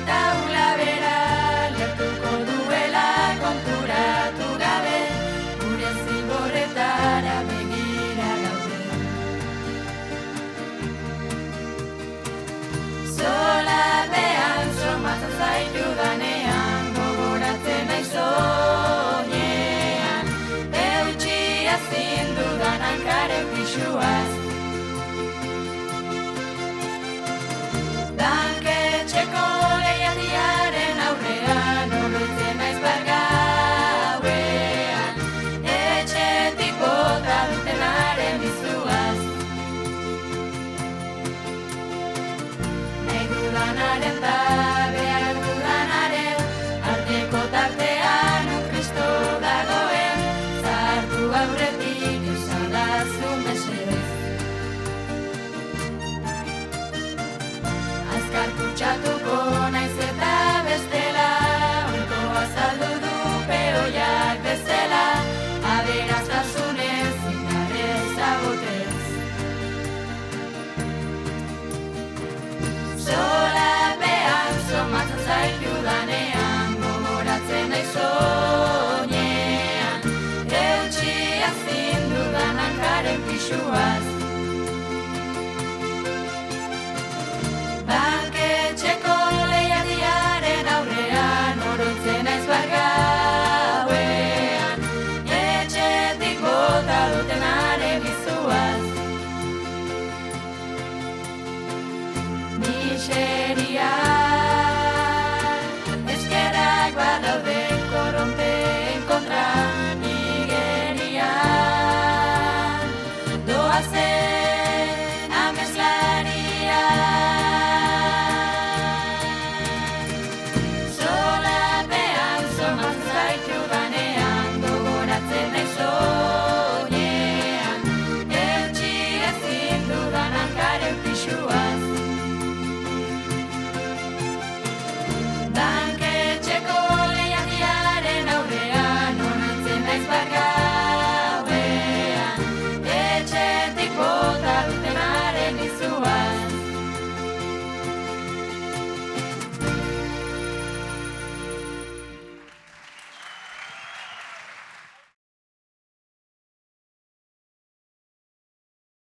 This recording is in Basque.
eta ula bera lertuko duela konturatu gabe, gure zigorretara begira gaude. Solapean somatzen zaitu danean, gogoratzen naiz oinean, eutxi ezin dudan hankaren pisuaz. Banketxeko lehiatiaren aurrean, oroitzen naiz bargauean, etxetik bota dutenaren bizuaz. Nahi dudanaren da behar dudanaren, arteko tartean Kristo dagoen, zartu aurretik esadazu mesedez. Azkar kutsatuko naiz eta bestela, oiko azaldu du peoiak bezala, aberaztasunez indarrez agotez. Solapean somatzen zaitu danean, gogoratzen naiz oinean, eutxi ezin dudan hankaren pisuaz.